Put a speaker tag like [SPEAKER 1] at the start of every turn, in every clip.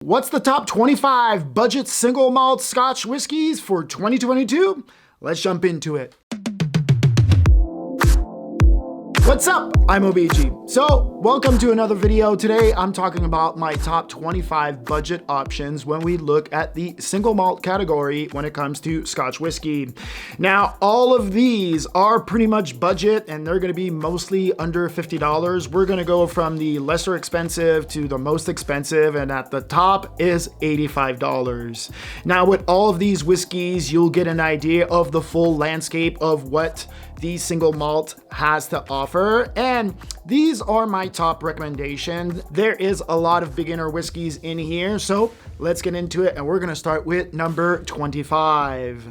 [SPEAKER 1] What's the top 25 budget single malt Scotch whiskies for 2022? Let's jump into it. What's up? I'm OBG. So, welcome to another video. Today, I'm talking about my top 25 budget options when we look at the single malt category when it comes to Scotch whiskey. Now, all of these are pretty much budget and they're going to be mostly under $50. We're going to go from the lesser expensive to the most expensive, and at the top is $85. Now, with all of these whiskeys, you'll get an idea of the full landscape of what the single malt has to offer, and these are my top recommendations. There is a lot of beginner whiskeys in here, so let's get into it, and we're gonna start with number 25.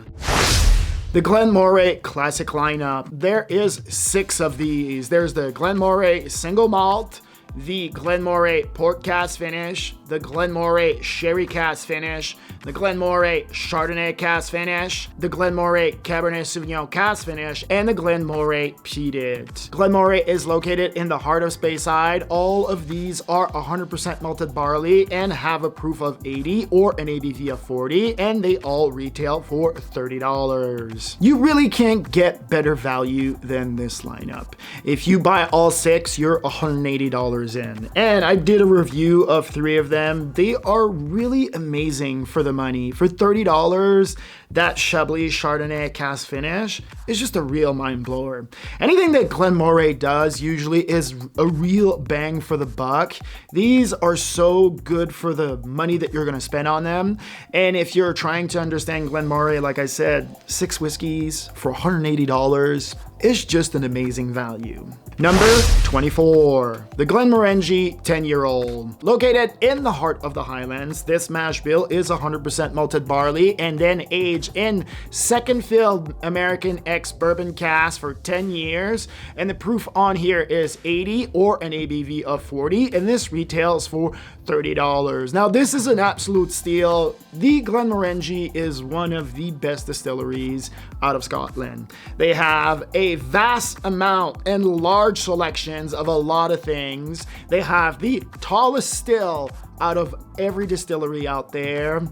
[SPEAKER 1] The Glenmorangie Classic lineup. There is 6 of these. There's the Glenmorangie Single Malt, the Glenmorangie Port Cask Finish, the Glenmorangie Sherry Cask Finish, the Glenmorangie Chardonnay Cask Finish, the Glenmorangie Cabernet Sauvignon Cask Finish, and the Glenmorangie Peated. Glenmorangie is located in the heart of Speyside. All of these are 100% malted barley and have a proof of 80 or an ABV of 40, and they all retail for $30. You really can't get better value than this lineup. If you buy all 6, you're $180 in. And I did a review of 3 of them. They are really amazing for the money. For $30, that Chablis Chardonnay Cask Finish is just a real mind blower. Anything that Glenmorangie does usually is a real bang for the buck. These are so good for the money that you're gonna spend on them. And if you're trying to understand Glenmorangie, like I said, 6 whiskeys for $180 is just an amazing value. Number 24, the Glenmorangie 10-year-old. Located in the heart of the Highlands, this mash bill is 100% malted barley and then aged in second filled American ex-bourbon cask for 10 years. And the proof on here is 80 or an ABV of 40, and this retails for $30. Now, this is an absolute steal. The Glenmorangie is one of the best distilleries out of Scotland. They have a vast amount and large selections of a lot of things. They have the tallest still out of every distillery out there.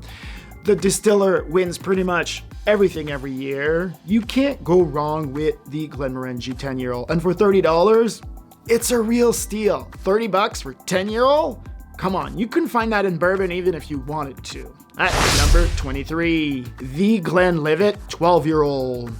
[SPEAKER 1] The distiller wins pretty much everything every year. You can't go wrong with the Glenmorangie 10-year-old. And for $30, it's a real steal. $30 for 10-year-old? Come on, you couldn't find that in bourbon even if you wanted to. At number 23, the Glenlivet 12-year-old.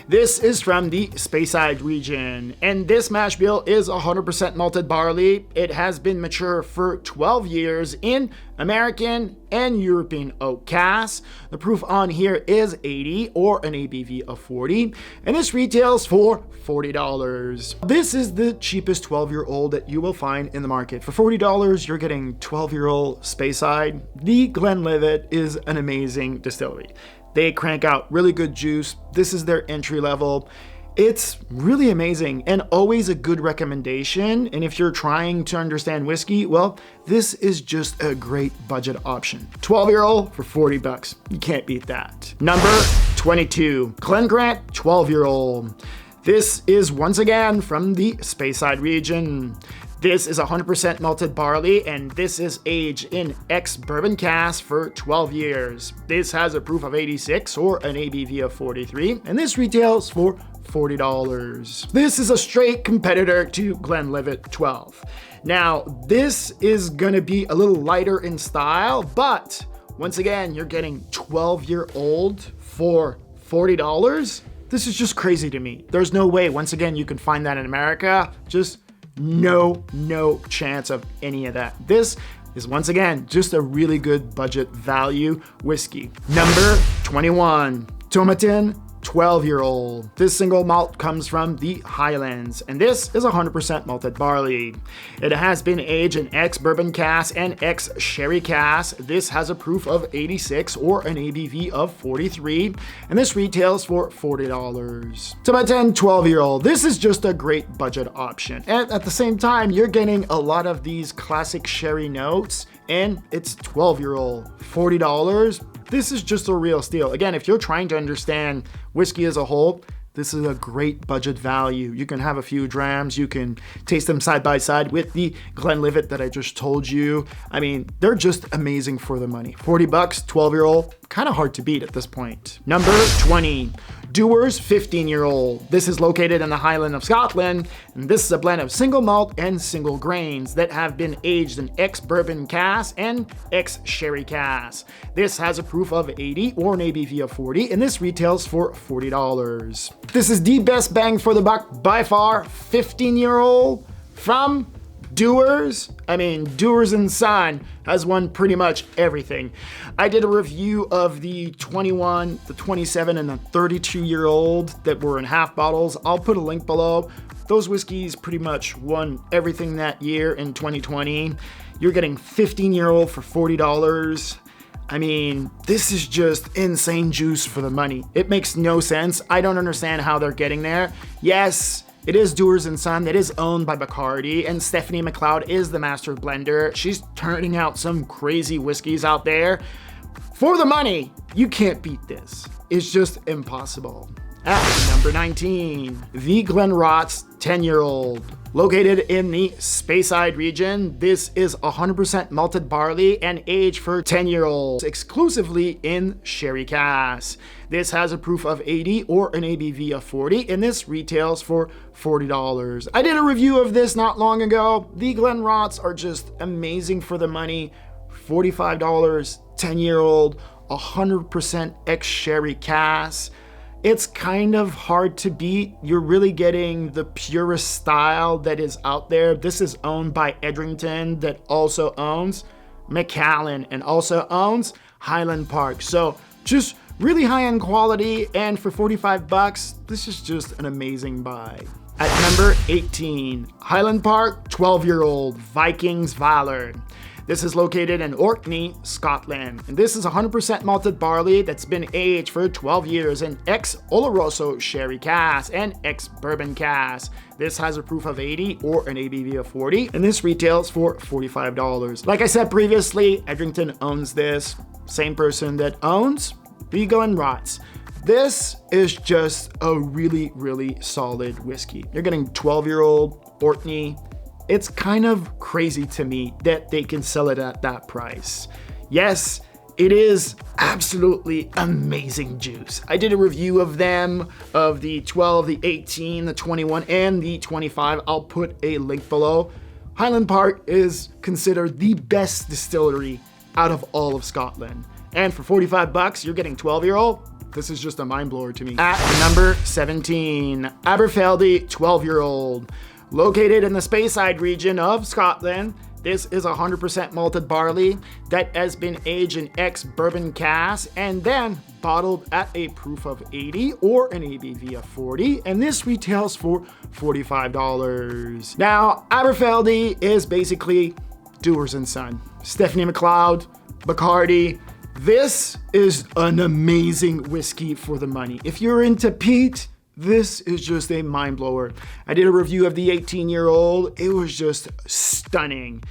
[SPEAKER 1] This is from the Speyside region, and this mash bill is 100% malted barley. It has been mature for 12 years in American and European oak casks. The proof on here is 80 or an ABV of 40, and this retails for $40. This is the cheapest 12-year-old that you will find in the market. For $40, you're getting 12-year-old Speyside. The Glenlivet is an amazing distillery. They crank out really good juice. This is their entry level. It's really amazing and always a good recommendation. And if you're trying to understand whiskey, well, this is just a great budget option. 12-year-old for $40. You can't beat that. Number 22, Glengrant 12-year-old. This is once again from the Speyside region. This is 100% malted barley, and this is aged in ex-bourbon cask for 12 years. This has a proof of 86 or an ABV of 43, and this retails for $40. This is a straight competitor to Glenlivet 12. Now, this is gonna be a little lighter in style, but once again, you're getting 12-year-old for $40. This is just crazy to me. There's no way, once again, you can find that in America. Just no chance of any of that. This is once again just a really good budget value whiskey. Number 21, Tomatin 12-year-old. This single malt comes from the Highlands, and this is 100% malted barley. It has been aged in ex-bourbon cask and ex-sherry cask. This has a proof of 86 or an ABV of 43, and this retails for $40. Tomatin 12-year-old. This is just a great budget option, and at the same time, you're getting a lot of these classic sherry notes, and it's 12-year-old. $40. This is just a real steal. Again, if you're trying to understand whiskey as a whole, This is a great budget value. You can have a few drams. You can taste them side by side with the Glenlivet that I just told you. I mean, they're just amazing for the money. 40 bucks, 12-year-old, kind of hard to beat at this point. Number 20. Dewar's 15-year-old. This is located in the Highland of Scotland, and this is a blend of single malt and single grains that have been aged in ex-bourbon cask and ex-sherry cask. This has a proof of 80 or an ABV of 40, and this retails for $40. This is the best bang for the buck by far. 15-year-old from Dewar's. I mean, Dewar's & Son has won pretty much everything. I did a review of the 21, the 27, and the 32-year-old that were in half bottles. I'll put a link below. Those whiskeys pretty much won everything that year in 2020. You're getting 15-year-old for $40. I mean, this is just insane juice for the money. It makes no sense. I don't understand how they're getting there. Yes, it is Dewar's & Son. It is owned by Bacardi, and Stephanie McLeod is the master blender. She's turning out some crazy whiskeys out there. For the money, you can't beat this. It's just impossible. At number 19, the Glenrot's 10-year-old. Located in the Speyside region, this is 100% malted barley and aged for 10-year-olds, exclusively in sherry cask. This has a proof of 80 or an ABV of 40, and this retails for $40. I did a review of this not long ago. The Glenrots are just amazing for the money. $45, 10-year-old, 100% ex-sherry cask. It's kind of hard to beat. You're really getting the purest style that is out there. This is owned by Edrington, that also owns Macallan and also owns Highland Park. So just really high-end quality, and for 45 bucks, this is just an amazing buy. At number 18, Highland Park 12-year-old Vikings Valor. This is located in Orkney, Scotland, and this is 100% malted barley that's been aged for 12 years in ex-Oloroso sherry cask and ex-bourbon cask. This has a proof of 80 or an ABV of 40, and this retails for $45. Like I said previously, Edrington owns this. Same person that owns the Glenrots. This is just a really, really solid whiskey. You're getting 12-year-old Orkney. It's kind of crazy to me that they can sell it at that price. Yes, it is absolutely amazing juice. I did a review of them, of the 12, the 18, the 21, and the 25. I'll put a link below. Highland Park is considered the best distillery out of all of Scotland. And for 45 bucks, you're getting 12-year-old. This is just a mind blower to me. At number 17, Aberfeldy 12-year-old. Located in the Speyside region of Scotland, this is 100% malted barley that has been aged in ex-bourbon cask and then bottled at a proof of 80 or an ABV of 40, and this retails for $45. Now, Aberfeldy is basically Dewar's & Son. Stephanie McLeod, Bacardi. This is an amazing whiskey for the money. If you're into peat, this is just a mind blower. I did a review of the 18-year-old. It was just stunning.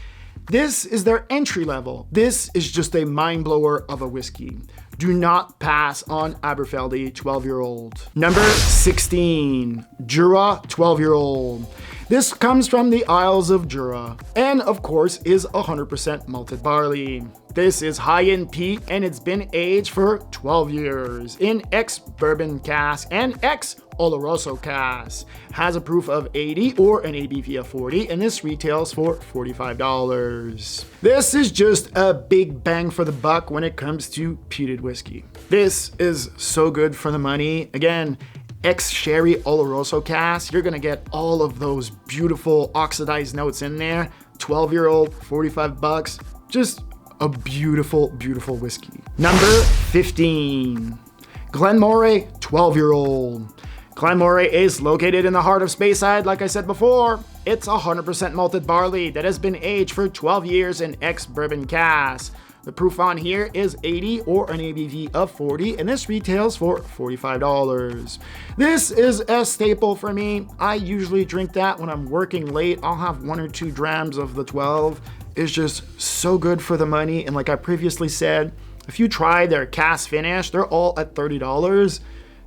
[SPEAKER 1] This is their entry level. This is just a mind blower of a whiskey. Do not pass on Aberfeldy 12-year-old. Number 16, Jura 12-year-old. This comes from the Isles of Jura, and of course is 100% malted barley. This is high in peat, and it's been aged for 12 years in ex-bourbon cask and ex-Oloroso cask. Has a proof of 80 or an ABV of 40, and this retails for $45. This is just a big bang for the buck when it comes to peated whiskey. This is so good for the money. Again, ex-sherry Oloroso cask. You're gonna get all of those beautiful oxidized notes in there. 12-year-old, 45 bucks. Just a beautiful, beautiful whiskey. Number 15, Glenmoray 12-year-old. Glenmoray is located in the heart of Speyside, like I said before. It's 100% malted barley that has been aged for 12 years in ex-bourbon cask. The proof on here is 80 or an ABV of 40, and this retails for $45. This is a staple for me. I usually drink that when I'm working late. I'll have 1 or 2 drams of the 12. It's just so good for the money, and like I previously said, if you try their cask finish, they're all at $30.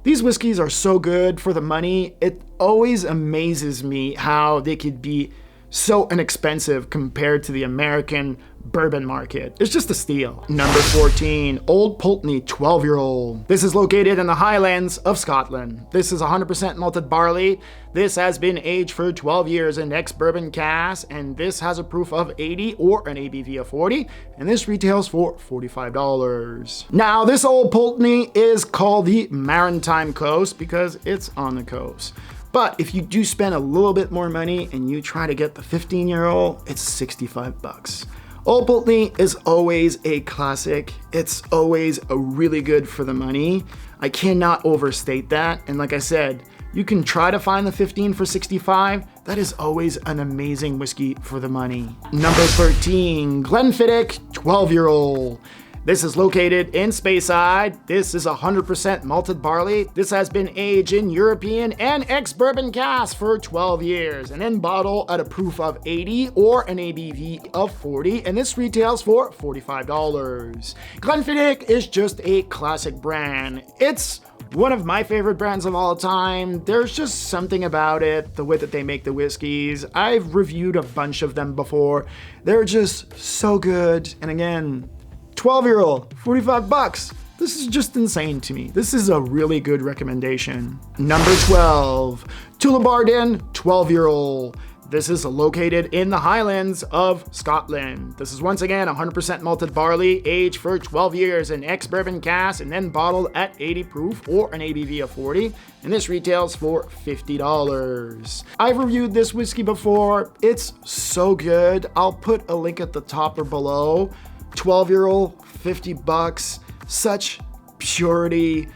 [SPEAKER 1] These whiskeys are so good for the money. It always amazes me how they could be so inexpensive compared to the American bourbon market. It's just a steal. Number 14, Old Pulteney 12-year-old. This is located in the Highlands of Scotland. This is 100% malted barley. This has been aged for 12 years in ex-bourbon cask, and this has a proof of 80 or an ABV of 40, and this retails for $45. Now, this Old Pulteney is called the Maritime Coast because it's on the coast. But if you do spend a little bit more money and you try to get the 15-year-old, it's 65 bucks. Old Pulteney is always a classic. It's always a really good for the money. I cannot overstate that. And like I said, you can try to find the 15 for 65. That is always an amazing whiskey for the money. Number 13, Glenfiddich 12-year-old. This is located in Speyside. This is 100% malted barley. This has been aged in European and ex-bourbon cask for 12 years and then bottled at a proof of 80 or an ABV of 40, and this retails for $45. Glenfiddich is just a classic brand. It's one of my favorite brands of all time. There's just something about it, the way that they make the whiskeys. I've reviewed a bunch of them before. They're just so good. And again, 12-year-old, 45 bucks. This is just insane to me. This is a really good recommendation. Number 12, Tullibardine 12-year-old. This is located in the Highlands of Scotland. This is once again 100% malted barley, aged for 12 years in ex-bourbon cask and then bottled at 80 proof or an ABV of 40, and this retails for $50. I've reviewed this whiskey before. It's so good. I'll put a link at the top or below. 12-year-old, 50 bucks, such purity,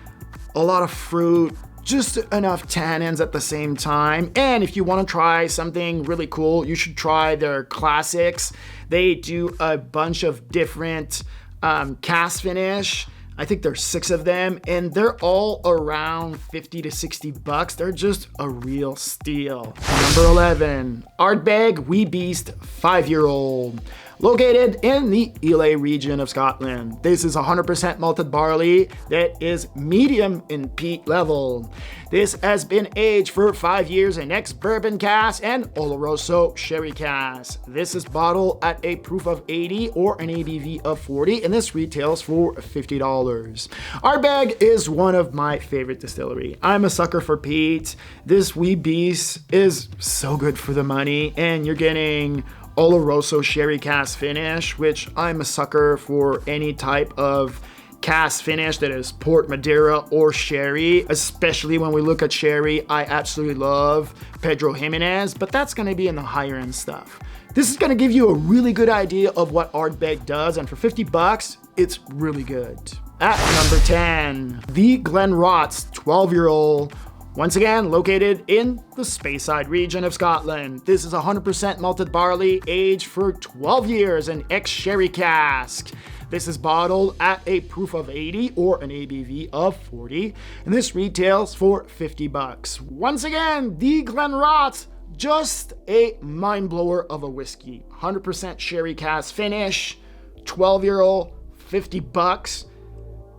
[SPEAKER 1] a lot of fruit, just enough tannins at the same time. And if you want to try something really cool, you should try their classics. They do a bunch of different cask finish. I think there's 6 of them, and they're all around 50 to 60 bucks. They're just a real steal. Number 11, Ardbeg Wee Beast 5-year-old. Located in the Islay region of Scotland. This is 100% malted barley that is medium in peat level. This has been aged for 5 years in ex-bourbon cask and Oloroso sherry cask. This is bottled at a proof of 80 or an ABV of 40, and this retails for $50. Ardbeg is one of my favorite distillery. I'm a sucker for peat. This Wee Beast is so good for the money, and you're getting Oloroso sherry cask finish, which I'm a sucker for any type of cask finish that is port, Madeira, or sherry. Especially when we look at sherry, I absolutely love Pedro Jimenez, but that's going to be in the higher end stuff. This is going to give you a really good idea of what Ardbeg does, and for 50 bucks, it's really good. At number 10, the Glenrothes 12-year-old. Once again, located in the Speyside region of Scotland. This is 100% malted barley, aged for 12 years in ex-sherry cask. This is bottled at a proof of 80 or an ABV of 40, and this retails for 50 bucks. Once again, the Glenrothes, just a mind blower of a whiskey. 100% sherry cask finish, 12-year-old, 50 bucks.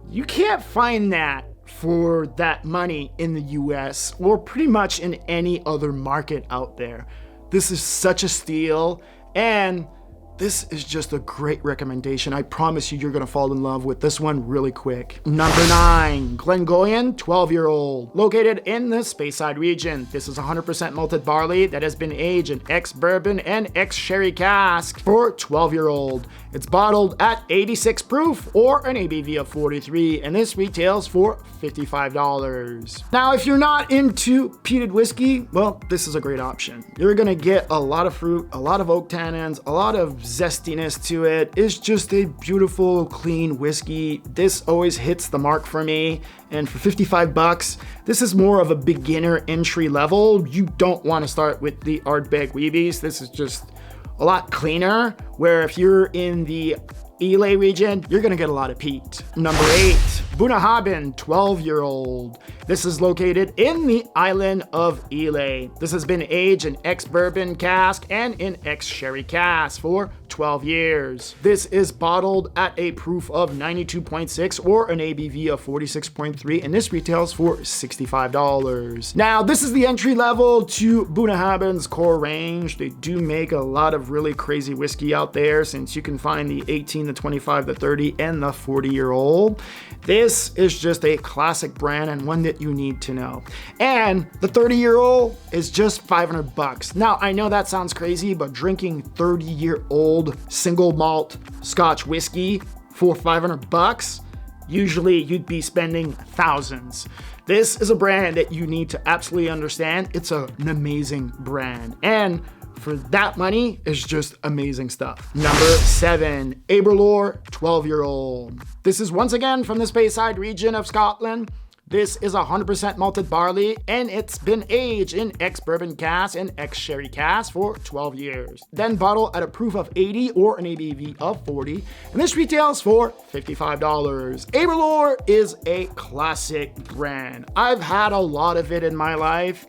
[SPEAKER 1] You can't find that for that money in the US or pretty much in any other market out there. This is such a steal, and this is just a great recommendation. I promise you're gonna fall in love with this one really quick. Number 9, Glengoyne 12-year-old. Located in the Speyside region. This is 100% malted barley that has been aged in ex-bourbon and ex-sherry cask for 12-year-old. It's bottled at 86 proof or an ABV of 43, and this retails for $55. Now, if you're not into peated whiskey, well, this is a great option. You're gonna get a lot of fruit, a lot of oak tannins, a lot of zestiness to it. It's just a beautiful, clean whiskey. This always hits the mark for me. And for 55 bucks, this is more of a beginner entry level. You don't want to start with the Ardbeg Wee Beast. This is just a lot cleaner, where if you're in the Islay region, you're gonna get a lot of peat. Number 8, Bunnahabhain 12-year-old. This is located in the island of Islay. This has been aged in ex-bourbon cask and in ex-sherry cask for 12 years. This is bottled at a proof of 92.6 or an ABV of 46.3, and this retails for $65. Now, this is the entry level to Bunnahabhain's core range. They do make a lot of really crazy whiskey out there, since you can find the 18, the 25, the 30, and the 40-year-old. This is just a classic brand and one that you need to know. And the 30-year-old is just $500. Now, I know that sounds crazy, but drinking 30-year-old single malt Scotch whiskey for $500, usually you'd be spending thousands. This is a brand that you need to absolutely understand. It's an amazing brand. And for that money, it's just amazing stuff. Number 7, Aberlour 12-year-old. This is once again from the Speyside region of Scotland. This is 100% malted barley, and it's been aged in ex-bourbon cask and ex-sherry cask for 12 years. Then bottled at a proof of 80 or an ABV of 40, and this retails for $55. Aberlour is a classic brand. I've had a lot of it in my life.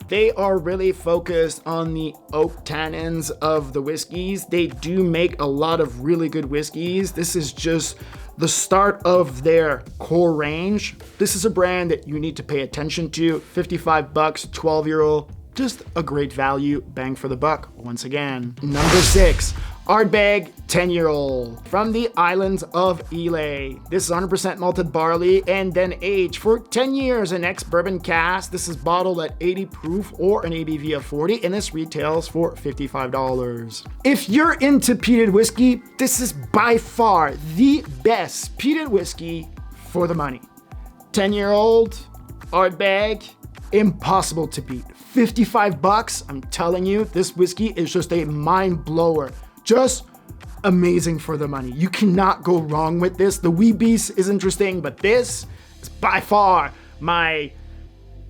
[SPEAKER 1] They are really focused on the oak tannins of the whiskeys. They do make a lot of really good whiskeys. This is just the start of their core range. This is a brand that you need to pay attention to. $55, 12-year-old, just a great value, bang for the buck once again. Number 6, Ardbeg 10-year-old from the islands of Islay. This is 100% malted barley and then aged for 10 years in ex-bourbon cask. This is bottled at 80 proof or an ABV of 40, and this retails for $55. If you're into peated whiskey, this is by far the best peated whiskey for the money. 10-year-old Ardbeg, impossible to beat. $55, I'm telling you, this whiskey is just a mind blower. Just amazing for the money. You cannot go wrong with this. The Wee Beast is interesting, but this is by far my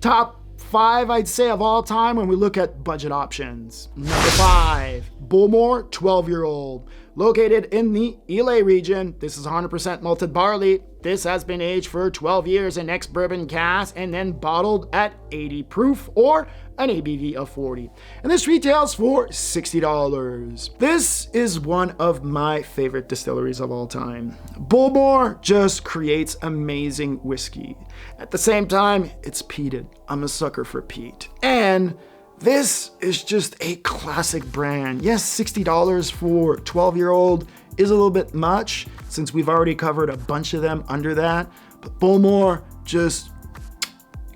[SPEAKER 1] top 5, I'd say, of all time when we look at budget options. Number 5, Bullmore 12-year-old. Located in the Islay region, this is 100% malted barley. This has been aged for 12 years in ex-bourbon cask and then bottled at 80 proof or an ABV of 40. And this retails for $60. This is one of my favorite distilleries of all time. Bullmore just creates amazing whiskey. At the same time, it's peated. I'm a sucker for peat. And this is just a classic brand. Yes, $60 for 12-year-old is a little bit much, since we've already covered a bunch of them under that. But Bullmore, just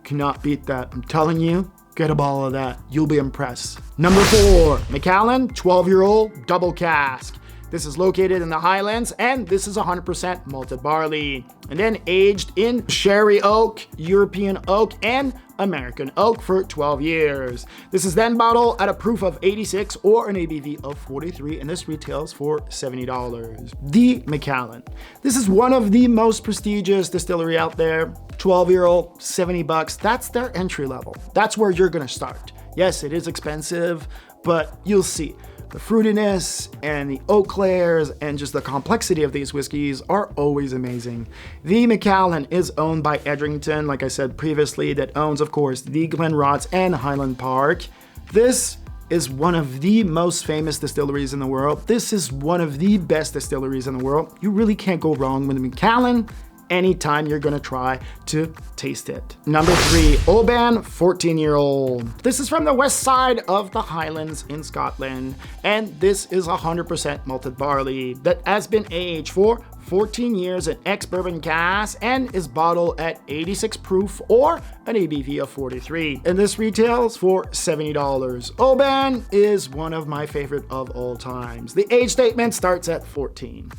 [SPEAKER 1] cannot beat that. I'm telling you, get a bottle of that. You'll be impressed. Number 4, Macallan 12-year-old double cask. This is located in the Highlands, and this is 100% malted barley, and then aged in sherry oak, European oak, and American oak for 12 years. This is then bottled at a proof of 86 or an ABV of 43, and this retails for $70. The Macallan. This is one of the most prestigious distillery out there. 12-year-old, $70. That's their entry level. That's where you're gonna start. Yes, it is expensive, but you'll see. The fruitiness and the oak layers and just the complexity of these whiskeys are always amazing. The Macallan is owned by Edrington, like I said previously, that owns, of course, the Glenrothes and Highland Park. This is one of the most famous distilleries in the world. This is one of the best distilleries in the world. You really can't go wrong with the Macallan anytime you're gonna try to taste it. Number 3, Oban 14-year-old. This is from the west side of the Highlands in Scotland, and this is 100% malted barley that has been aged for 14 years in ex-bourbon cask and is bottled at 86 proof or an ABV of 43. And this retails for $70. Oban is one of my favorite of all times. The age statement starts at 14.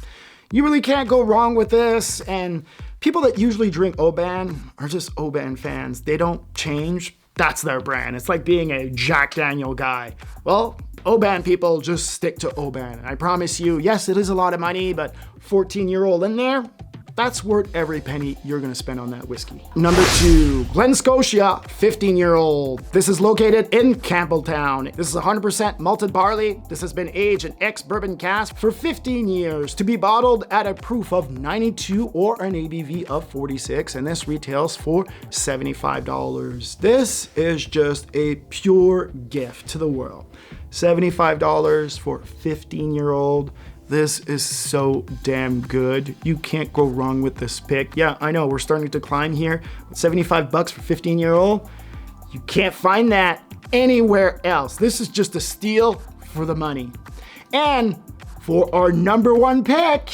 [SPEAKER 1] You really can't go wrong with this, and people that usually drink Oban are just Oban fans. They don't change. That's their brand. It's like being a Jack Daniel guy. Well, Oban people just stick to Oban. I promise you, yes, it is a lot of money, but 14-year-old in there, that's worth every penny you're gonna spend on that whiskey. Number 2, Glen Scotia 15-year-old. This is located in Campbelltown. This is 100% malted barley. This has been aged in ex-bourbon cask for 15 years to be bottled at a proof of 92 or an ABV of 46, and this retails for $75. This is just a pure gift to the world. $75 for 15-year-old. This is so damn good. You can't go wrong with this pick. Yeah, I know we're starting to climb here. 75 bucks for 15-year-old. You can't find that anywhere else. This is just a steal for the money. And for our number one pick,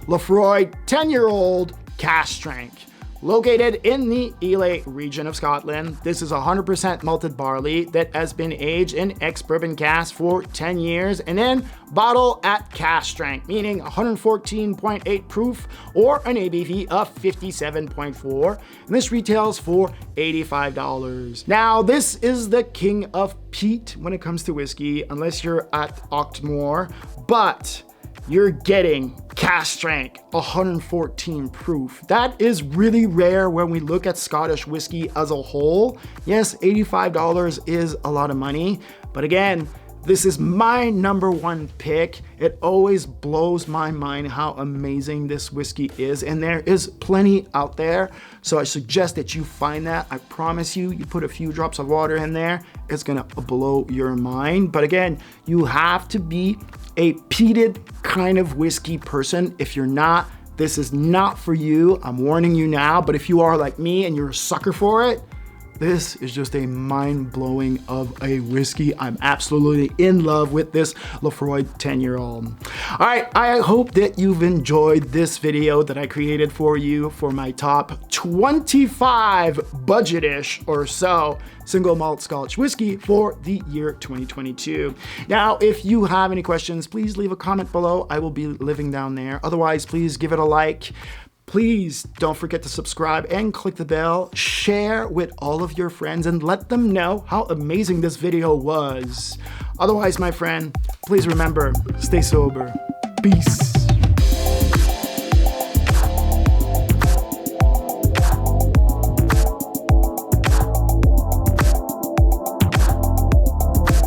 [SPEAKER 1] Lefroy 10-year-old cask strength. Located in the Ely region of Scotland, this is 100% malted barley that has been aged in ex-bourbon casks for 10 years and then bottled at cask strength, meaning 114.8 proof or an ABV of 57.4. And this retails for $85. Now, this is the king of peat when it comes to whiskey, unless you're at Octomore, but you're getting cask strength, 114 proof. That is really rare when we look at Scottish whiskey as a whole. Yes, $85 is a lot of money, but again, this is my number one pick. It always blows my mind how amazing this whiskey is, and there is plenty out there. So I suggest that you find that. I promise you, you put a few drops of water in there, it's gonna blow your mind. But again, you have to be a peated kind of whiskey person. If you're not, this is not for you. I'm warning you now, but if you are like me and you're a sucker for it, this is just a mind-blowing of a whiskey. I'm absolutely in love with this Lefroy 10-year-old. All right, I hope that you've enjoyed this video that I created for you for my top 25 budget-ish or so single malt Scotch whiskey for the year 2022. Now, if you have any questions, please leave a comment below. I will be living down there. Otherwise, please give it a like. Please don't forget to subscribe and click the bell, share with all of your friends, and let them know how amazing this video was. Otherwise, my friend, please remember, stay sober. Peace.